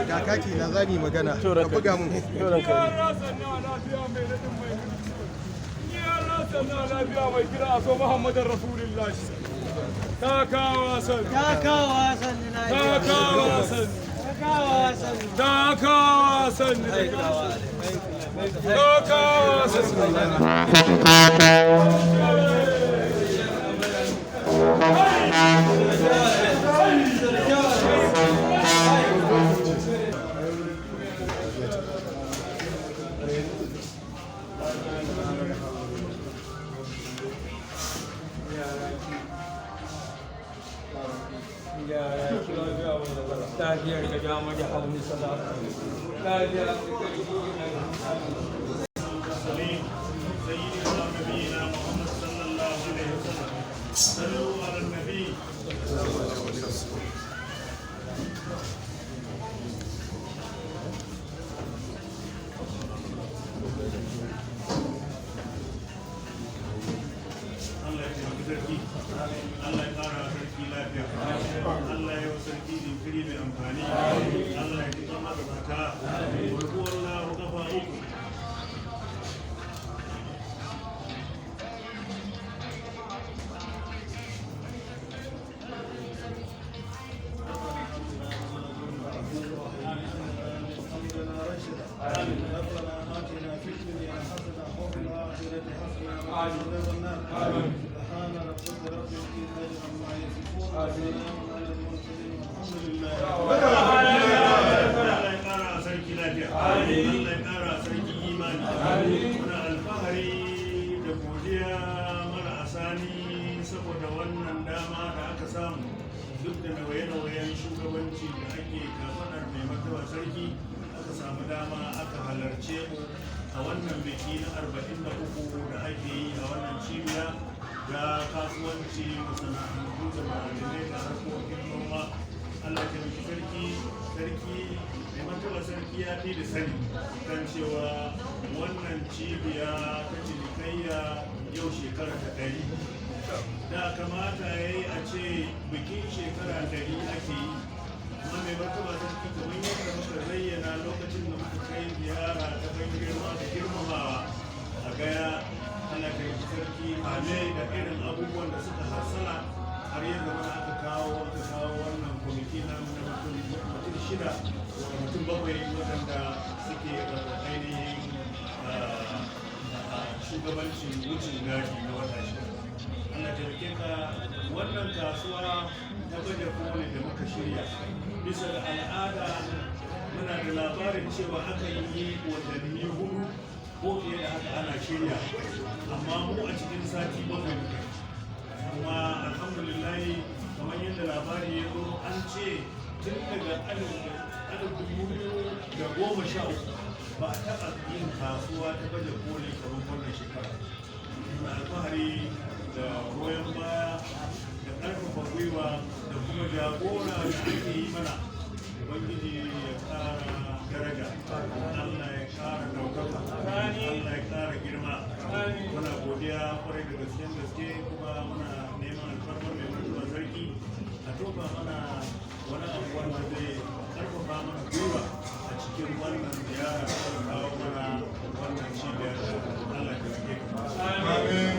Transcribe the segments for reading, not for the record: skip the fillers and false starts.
ga kaki na zani magana ka buga mun lafiya mai kira a so Muhammadin Rasulullah takawa san takawa san takawa san takawa san takawa Allah ya kara sarki lafiya, Allah ya yi sarki jinkiri mai amfani, Allah ya ji kama da mata, warkuwar lahu kafa uku. Saboda wannan dama da aka samu duk da nauye-nauyen shugabanci da ake kafaɗar mai martaba sarki aka samu dama aka halarce mu a wannan biki na 43 da ake yi a wannan cibiya ga kasuwanci masana'antu da ma'adanai da harkokin noma. Allah ta miki sarki mai martaba sarki ya fi da sani kan cewa wannan cibiya ta cinikayya yau shekara ta 100 da kamata ya yi a ce bikin shekara 100 ake yi, amma mai martaba sarki kamar yadda muka zayyana lokacin da muka kai ziyara ta ban girma da girmamawa a gaya ana kai sarki hale da irin abubuwan da suka hassala har yadda mana aka kawo wannan kwamiti na mutum 6 da mutum 7 waɗanda suke ainihin shugabancin wucin gadi na wata 6. Allah taimake ka wannan kasuwa ta baje koli da muka shirya bisa da al'ada muna da labarin cewa akan yi watanni 4 ko fiye da haka ana shirya, amma mu a cikin sati 7 muka kuma alhamdulillah kamar yadda labari ya zo an ce tun daga 2013 ba a taɓa yin kasuwa ta baje koli kamar wannan shekara. Muna alfahari da goyon baya da ƙarfafa gwiwa da kuma jagora da ake yi mana. Ubangiji ya ƙara daraja, Allah ya ƙara ɗaukaka, Allah ya ƙara girma. Muna godiya kwarai da gaske kuma muna neman alfarmar mai martaba sarki a tofa mana wani abu wanda zai ƙarfafa mana gwiwa a cikin wannan ziyara da kawo mana wannan cibiyar. Allah ya rike ka. Amin.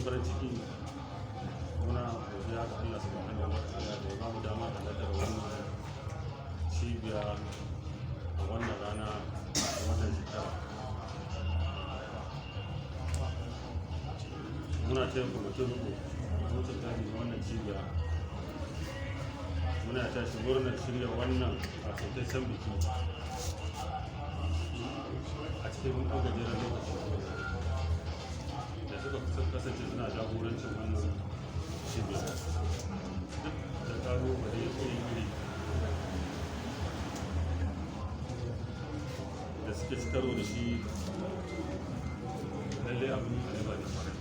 farin ciki muna godiya ga Allah subhanahu wa ta'ala da ya ba mu dama da daddare wannan cibiya a wannan rana a wannan shekara. Muna taya kwamitin mutum tari na wannan cibiya, muna tashi murnar shirya wannan a kaitaccen biki a cikin ɗan gajeren lokaci da suka kasance suna jagorancin wannan cibiya duk da ƙalubale iri-iri da suke cikaro da shi lallai abin da ba da farai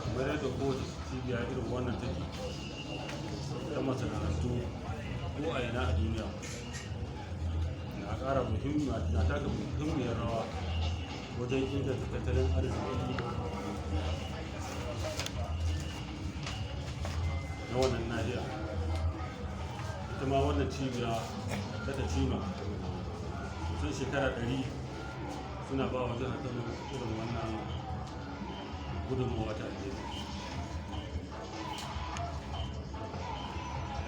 kamar yadda kowace cibiya irin wannan take ta masana'antu ko a ina a duniya na ƙara na taka muhimmiyar rawa wajen inganta tattalin arziki na wannan nahiya. Ita ma wannan cibiya ta Tatima kusan shekara 100 suna ba wa jihar Kano irin wannan gudunmawa ta alheri.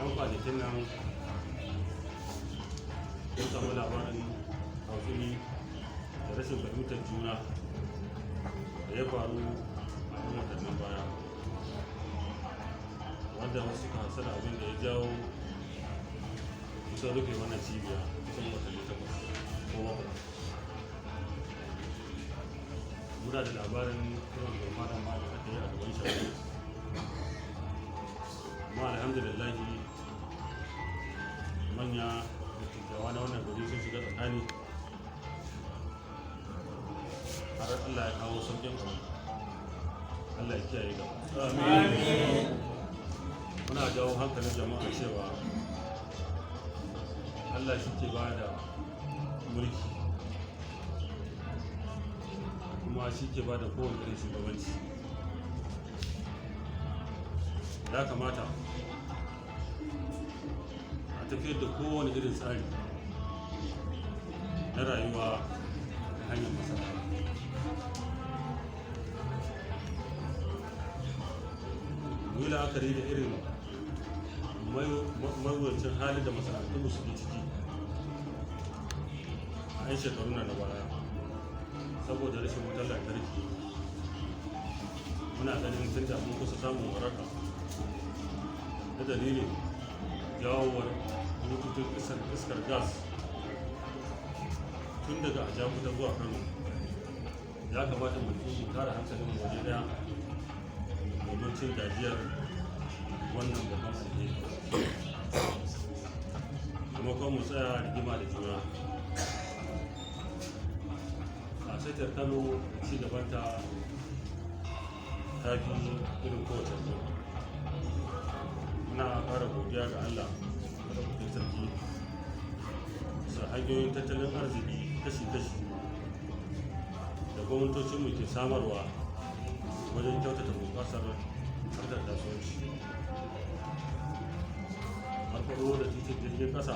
Yan kwanakin nan sun samu labarin hausuni da rashin fahimtar juna da ya faru a yan watannin baya, wanda wasu suka hasara abin da ya jawo kusan rufe wannan cibiya kusan watanni 8 ko 7. Muna da labarin irin gurfanan ma da aka yi a gaban shari'a, amma alhamdulillahi manya da tijjawa na wannan gari sun shiga tsakani har Allah ya kawo sauƙin abu. Allah ya kiyaye gaba. Amin. Muna jawo hankalin jama'a cewa Allah shi ke ba da mulki kuma shi ke ba da kowane irin shugabanci. Ya kamata a tafiyar da kowane irin tsari na rayuwa ta hanyar masana. Mu yi la'akari da irin mawuyacin hali da masana'antu su ke ciki a 'yan shekaru na baya saboda rashin wutar lantarki. Muna ganin tun da mun kusa samun waraka da dalilin jawowar bututun iskar gas tun daga Ajakuta zuwa Kano. Ya kamata mu tara hankalin waje daya domin cin gajiyar wannan babban alheri, kuma kuma mu tsaya rigima da juna. A saitar Kano ci gabanta ta fi irin kowace zuwa. Muna ƙara godiya ga Allah da kuɗin sarki sa hanyoyin tattalin arziki kashi-kashi da gwamnatocinmu ke samarwa wajen kyautata bunƙasar harkar kasuwanci. Farfaɗo da titin jirgin ƙasa,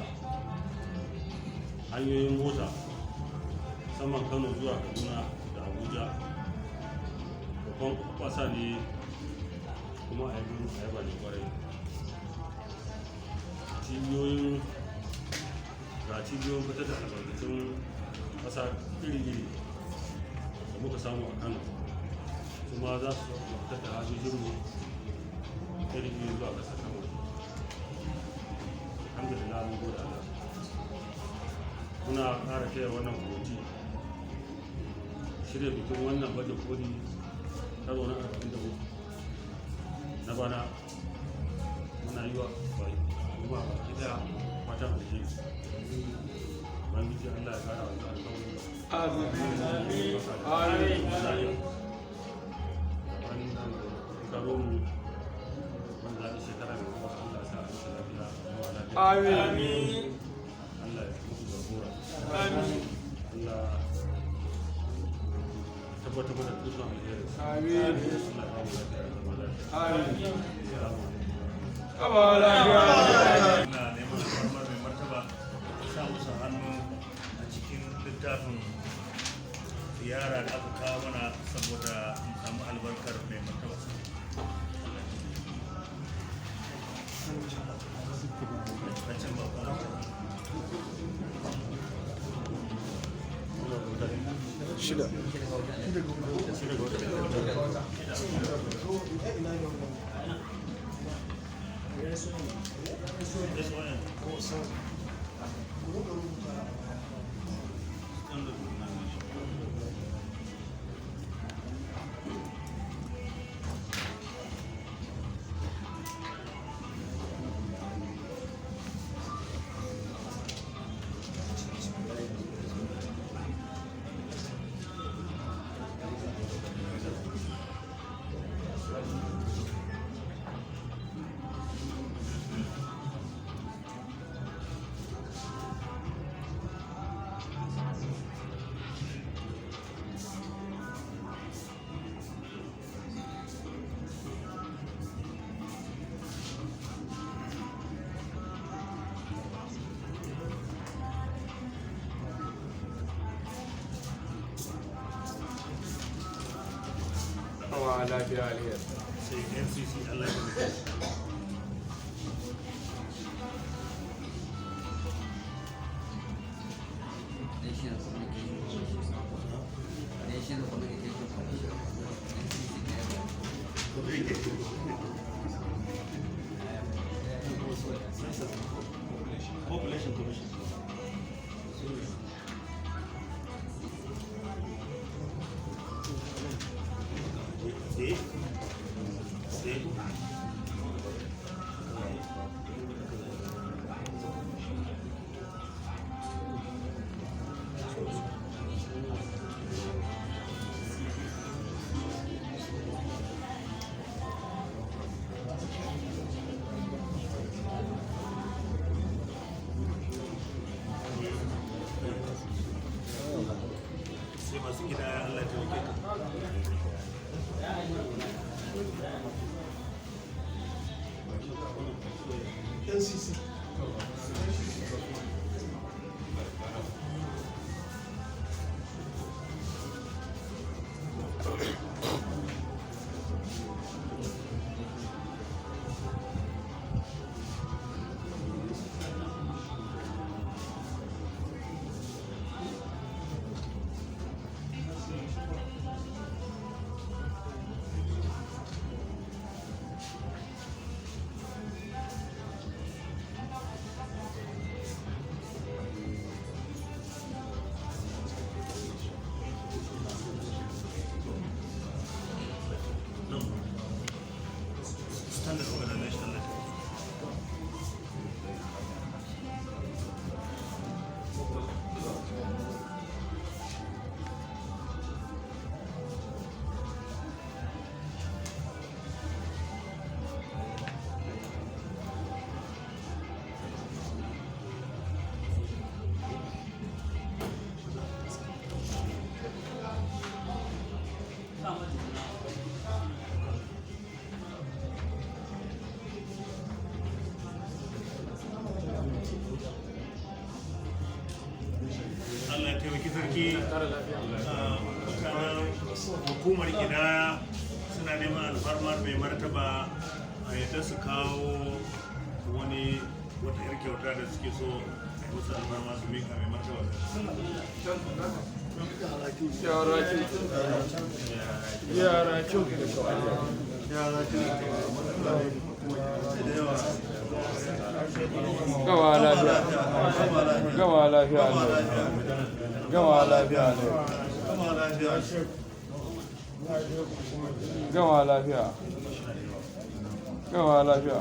hanyoyin mota saman Kano zuwa Kaduna da Abuja babban ƙasa ne kuma a yaba ne kwarai. Cibiyoyin fitar da albarkatun ƙasa iri-iri da muka samu a Kano kuma za su fitar da hajjojinmu iri-iri zuwa ƙasar Kano. Alhamdulillah, mun gode Allah. Muna ƙara taya wannan kwamiti shirya bikin wannan baje koli karo na 44 na bana. Muna yi wa kuma baki daya fatan alheri. Ubangiji Allah ya kara wa alƙawari. Amin. Wannan karo mu wanda a shekara mai kuma Allah ya sa a shi lafiya zuwa lafiya. Amin. Allah ya muku jagora. Amin. Allah tabbatar da dukkan alheri. Amin. Allah ya ba mu lafiya da zama lafiya. Amin. Ina neman alfarmar mai martaba sa musu hannu a cikin littafin ziyara da aka kawo mana saboda mu samu albarkar mai martaba. Shida. This one. lafiya alheri sai NCC Allah ya mutu. Population Commission. Sai masu gida Allah ta rike ka. NCC. Standard organization. Allah ya taimaki sarki mutanen hukumar gidaya suna neman alfarmar mai martaba a yadda su kawo wata yar kyauta da suke so a musu alfarma su mika mai martaba gama lafiya gama lafiya gama lafiya gama lafiya gama lafiya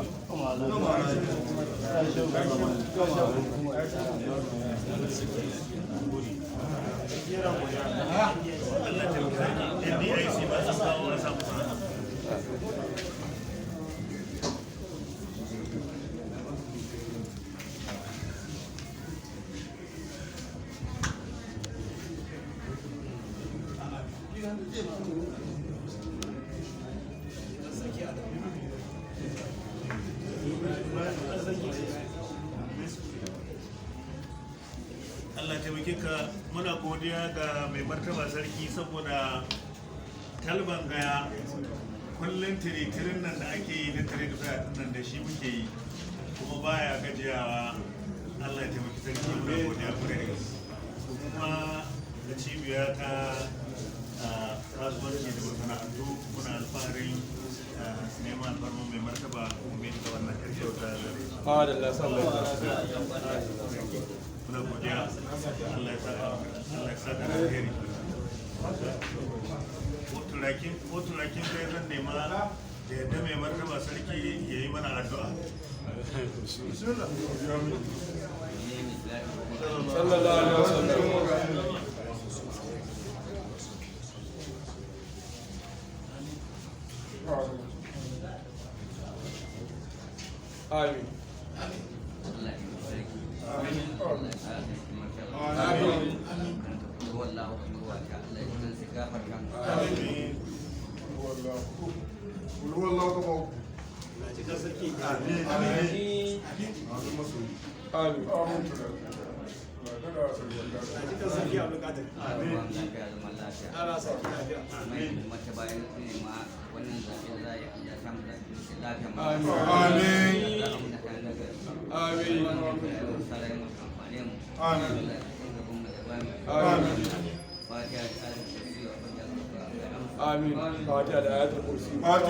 NDIC ba su kawo na samu Allah taimake ka, muna godiya ga mai martaba sarki saboda talban gaya kullum tiritirin nan da ake yi na tire da faya nan da shi muke yi kuma baya gajiyawa. Allah ya taimaki sarki, muna godiya kwarai da gaske. Kuma da cibiya ta kasuwanci da masana'antu muna alfaharin neman alfarmar mai martaba kuma mai da wannan kyauta da muna godiya. Allah ya saka da alheri. Ko turakin kai zan nema da yadda mai martaba sarki ya yi mana addu'a. sallallahu alaihi wasallam amin آمين فاتحة آيات الكرسي آمين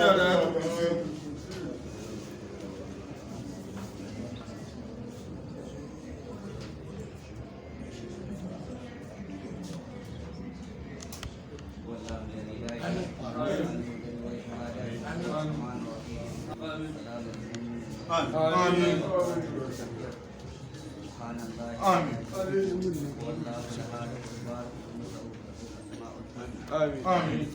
آمين آمين آمين